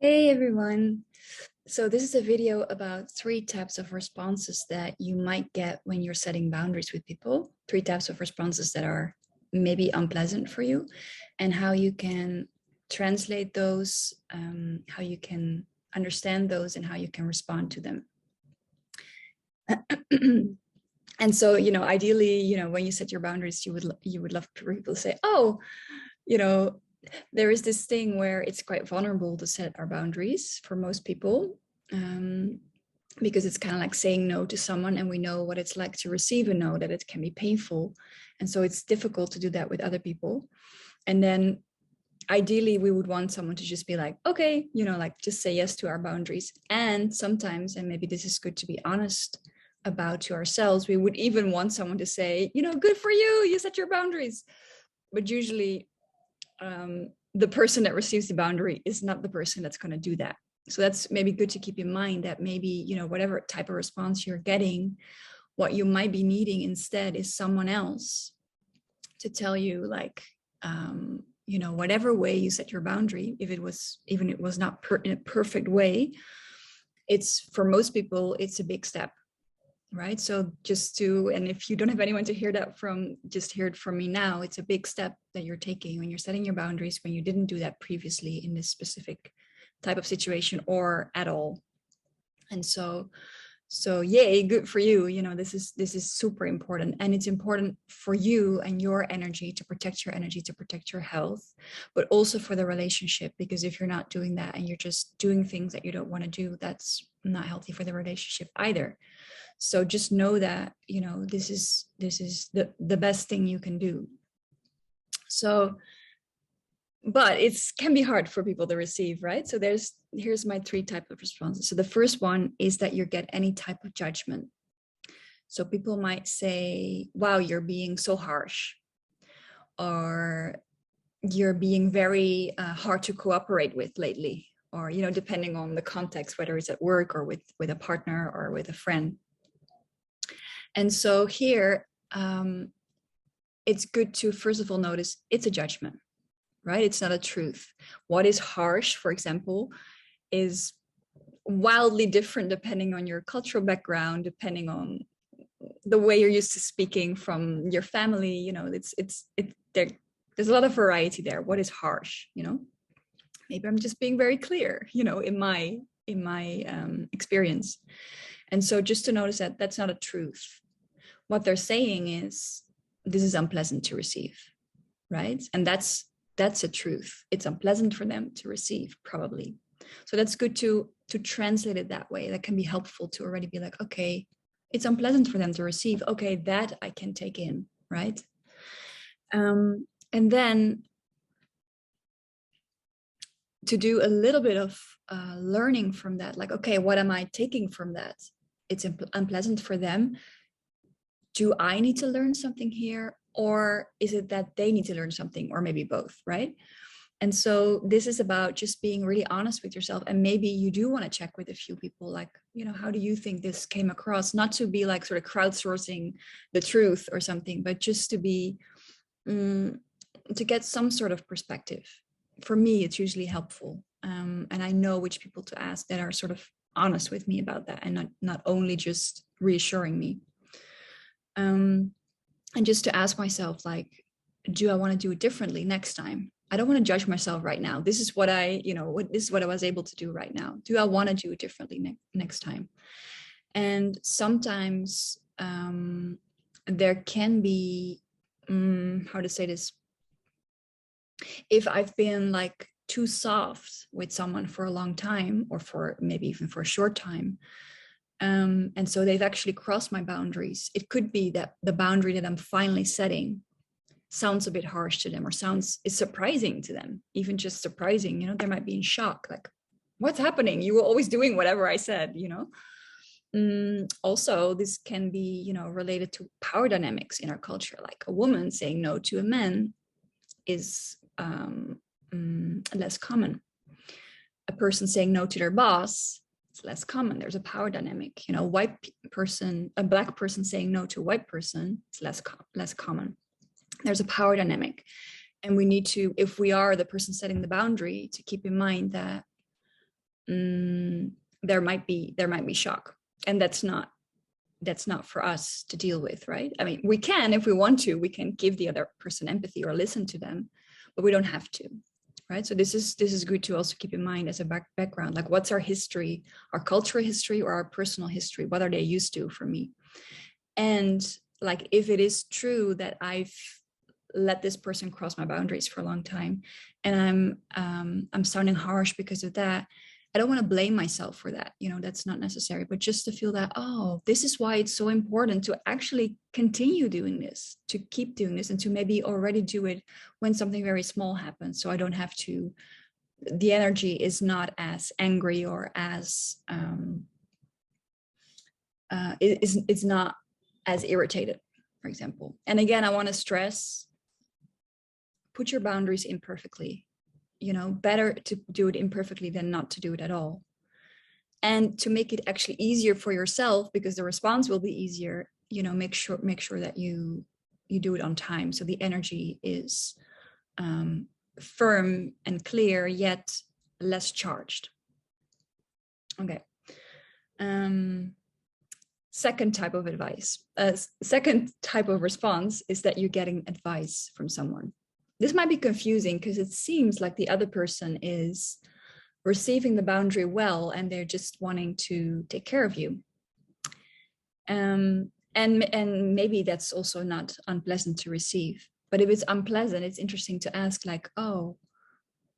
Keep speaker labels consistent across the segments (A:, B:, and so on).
A: Hey everyone. So this is a video about 3 types of responses that you might get when you're setting boundaries with people. 3 types of responses that are maybe unpleasant for you, and how you can translate those, how you can understand those, and how you can respond to them. And so, ideally, when you set your boundaries, you would love for people to say, "Oh, you know, there is this thing where it's quite vulnerable to set our boundaries for most people, because it's kind of like saying no to someone, and we know what it's like to receive a no, that it can be painful. And so it's difficult to do that with other people. And then ideally, we would want someone to just be like, okay, like just say yes to our boundaries. And sometimes, and maybe this is good to be honest about to ourselves, we would even want someone to say, good for you, you set your boundaries. But usually, the person that receives the boundary is not the person that's going to do that. So that's maybe good to keep in mind, that maybe, whatever type of response you're getting, what you might be needing instead is someone else to tell you, like, whatever way you set your boundary, if it was not in a perfect way, it's, for most people, it's a big step. Right. So and if you don't have anyone to hear that from, just hear it from me now. It's a big step that you're taking when you're setting your boundaries, when you didn't do that previously in this specific type of situation or at all. And so yay, good for you. This is super important, and it's important for you and your energy, to protect your energy, to protect your health, but also for the relationship, because if you're not doing that and you're just doing things that you don't want to do, that's not healthy for the relationship either. So just know that, this is the best thing you can do. So, but it can be hard for people to receive, right? So here's my 3 types of responses. So the first one is that you get any type of judgment. So people might say, wow, you're being so harsh, or you're being very hard to cooperate with lately, or, depending on the context, whether it's at work or with a partner or with a friend. And so here, it's good to, first of all, notice it's a judgment, right? It's not a truth. What is harsh, for example, is wildly different depending on your cultural background, depending on the way you're used to speaking from your family. There's a lot of variety there. What is harsh? Maybe I'm just being very clear, in my experience. And so just to notice that that's not a truth. What they're saying is, this is unpleasant to receive, right? And that's a truth. It's unpleasant for them to receive, probably. So that's good to translate it that way. That can be helpful to already be like, okay, it's unpleasant for them to receive. Okay, that I can take in, right? And then to do a little bit of learning from that, like, okay, what am I taking from that? It's unpleasant for them. Do I need to learn something here? Or is it that they need to learn something, or maybe both, right? And so this is about just being really honest with yourself. And maybe you do want to check with a few people, like, how do you think this came across? Not to be like sort of crowdsourcing the truth or something, but just to be, to get some sort of perspective. For me, it's usually helpful. And I know which people to ask that are sort of honest with me about that, and not only just reassuring me. And just to ask myself, like, do I want to do it differently next time? I don't want to judge myself right now. This is what this is what I was able to do right now. Do I want to do it differently next time? And sometimes there can be, how to say this? If I've been like too soft with someone for a long time, or for maybe even for a short time, and so they've actually crossed my boundaries, it could be that the boundary that I'm finally setting sounds a bit harsh to them, or is surprising to them, even just surprising. They might be in shock, like, what's happening? You were always doing whatever I said. Also, this can be, related to power dynamics in our culture. Like, a woman saying no to a man is less common. A person saying no to their boss, it's less common. There's a power dynamic. A black person saying no to a white person, it's less common. There's a power dynamic. And we need to, if we are the person setting the boundary, to keep in mind that there might be shock, and that's not for us to deal with, right? I mean, we can, if we want to, we can give the other person empathy or listen to them, but we don't have to, right? So this is good to also keep in mind as a background, like what's our history, our cultural history or our personal history? What are they used to for me? And like, if it is true that I've let this person cross my boundaries for a long time, and I'm sounding harsh because of that, I don't want to blame myself for that. You know, that's not necessary, but just to feel that, oh, this is why it's so important to actually continue doing this, to keep doing this, and to maybe already do it when something very small happens. So I don't have to, the energy is not as angry or as, it's not as irritated, for example. And again, I want to stress, put your boundaries imperfectly. You know, better to do it imperfectly than not to do it at all. And to make it actually easier for yourself, because the response will be easier, you know, make sure that you do it on time. So the energy is firm and clear, yet less charged. Okay. Second type of advice, second type of response is that you're getting advice from someone. This might be confusing because it seems like the other person is receiving the boundary well and they're just wanting to take care of you. And maybe that's also not unpleasant to receive. But if it's unpleasant, it's interesting to ask, like, oh,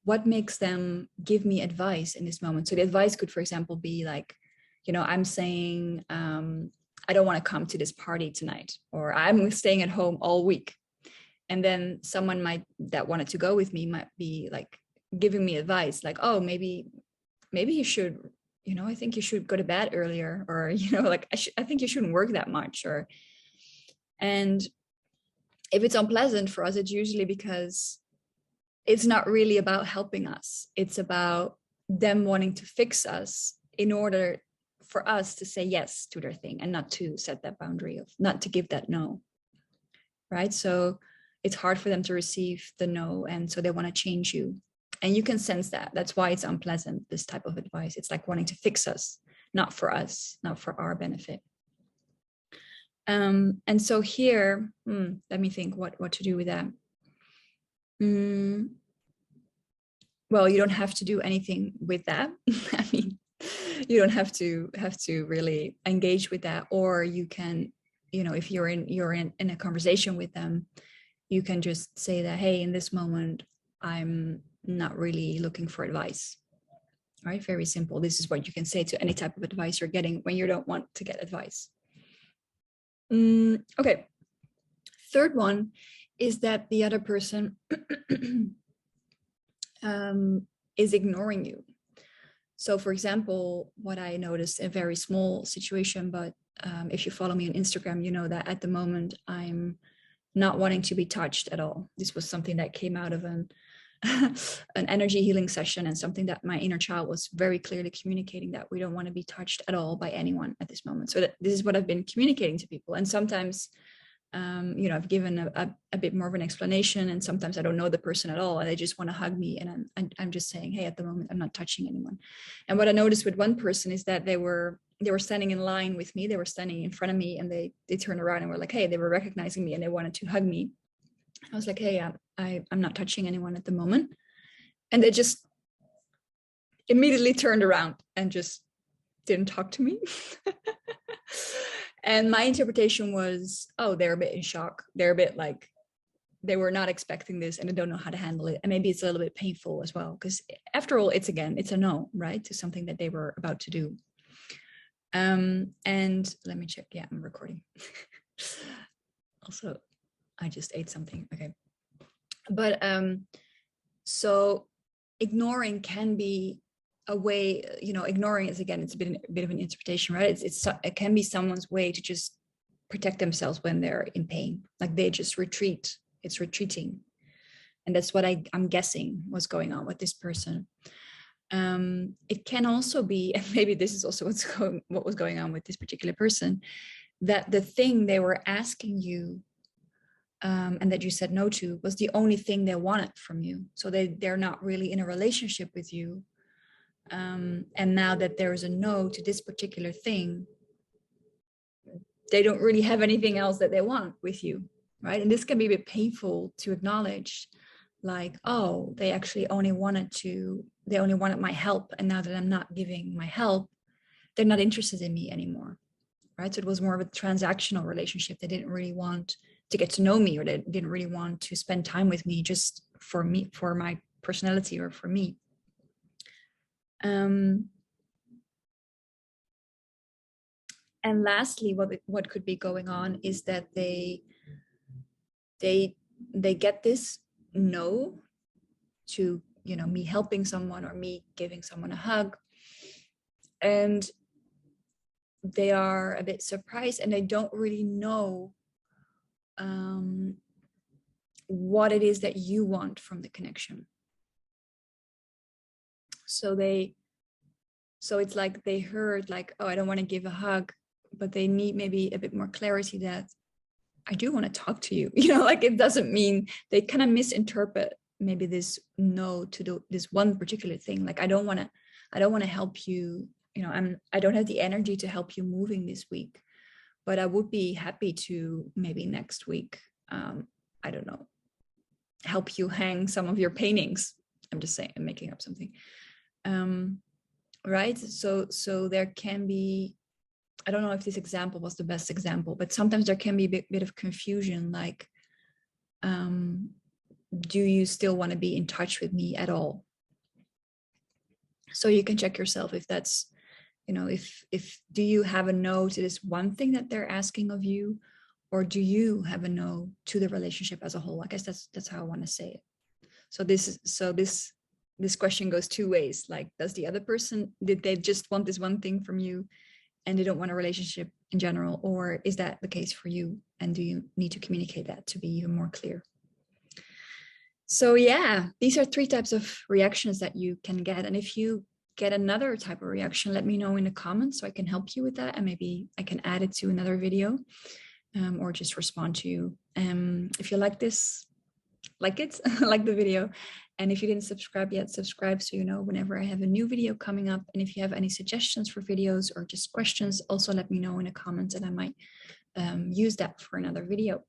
A: what makes them give me advice in this moment? So the advice could, for example, be like, you know, I'm saying, I don't want to come to this party tonight, or I'm staying at home all week. And then someone that wanted to go with me might be like giving me advice, like, oh, maybe you should, you know, I think you should go to bed earlier, or, you know, like, I think you shouldn't work that much. And if it's unpleasant for us, it's usually because it's not really about helping us. It's about them wanting to fix us in order for us to say yes to their thing and not to set that boundary of not to give that no. Right. So it's hard for them to receive the no. And so they want to change you. And you can sense that. That's why it's unpleasant, this type of advice. It's like wanting to fix us, not for us, not for our benefit. And so here, let me think what to do with that. Well, you don't have to do anything with that. I mean, you don't have to really engage with that. Or you can, you know, if you're in a conversation with them, you can just say that, hey, in this moment, I'm not really looking for advice. All right, very simple. This is what you can say to any type of advice you're getting when you don't want to get advice. Okay. Third one is that the other person is ignoring you. So, for example, what I noticed, a very small situation, but if you follow me on Instagram, you know that at the moment I'm not wanting to be touched at all. This was something that came out of an energy healing session, and something that my inner child was very clearly communicating, that we don't want to be touched at all by anyone at this moment. So this is what I've been communicating to people. And sometimes, you know, I've given a bit more of an explanation, and sometimes I don't know the person at all and they just want to hug me, and I'm just saying, hey, at the moment I'm not touching anyone. And what I noticed with one person is that they were standing in line with me. They were standing in front of me, and they turned around and were like, hey, they were recognizing me and they wanted to hug me. I was like, hey, I'm not touching anyone at the moment. And they just immediately turned around and just didn't talk to me. And my interpretation was, oh, they're a bit in shock. They're a bit like, they were not expecting this and they don't know how to handle it. And maybe it's a little bit painful as well, because after all, it's a no, right, to something that they were about to do. And let me check. Yeah, I'm recording. Also, I just ate something. Okay. But so ignoring can be a way, you know, ignoring is, again, it's a bit of an interpretation, right? It can be someone's way to just protect themselves when they're in pain. Like they just retreat. It's retreating. And that's what I'm guessing was going on with this person. It can also be, and maybe this is also what was going on with this particular person, that the thing they were asking you and that you said no to was the only thing they wanted from you. So they're not really in a relationship with you. And now that there is a no to this particular thing, they don't really have anything else that they want with you, right? And this can be a bit painful to acknowledge, like, oh, they actually only wanted my help, and now that I'm not giving my help, they're not interested in me anymore, right? So it was more of a transactional relationship. They didn't really want to get to know me, or they didn't really want to spend time with me just for me, for my personality, or for me. And lastly, what could be going on is that they get this no to, you know, me helping someone or me giving someone a hug, and they are a bit surprised, and they don't really know what it is that you want from the connection. So it's like they heard like, oh, I don't want to give a hug, but they need maybe a bit more clarity that I do want to talk to you. You know, like it doesn't mean, they kind of misinterpret maybe this no to do this one particular thing. Like, I don't want to help you. You know, I don't have the energy to help you moving this week, but I would be happy to maybe next week, I don't know, help you hang some of your paintings. I'm just saying, I'm making up something. Right. So there can be, I don't know if this example was the best example, but sometimes there can be a bit of confusion, like, do you still want to be in touch with me at all? So you can check yourself if that's, you know, if do you have a no to this one thing that they're asking of you, or do you have a no to the relationship as a whole? I guess that's how I want to say it. So this question goes two ways. Like, does the other person, did they just want this one thing from you and they don't want a relationship in general? Or is that the case for you? And do you need to communicate that to be even more clear? So yeah, these are 3 types of reactions that you can get. And if you get another type of reaction, let me know in the comments so I can help you with that. And maybe I can add it to another video, or just respond to you. If you like this, like it, like the video. And if you didn't subscribe yet, subscribe so you know whenever I have a new video coming up. And if you have any suggestions for videos or just questions, also let me know in the comments, and I might use that for another video.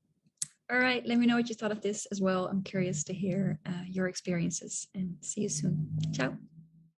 A: All right, let me know what you thought of this as well. I'm curious to hear your experiences, and see you soon. Ciao.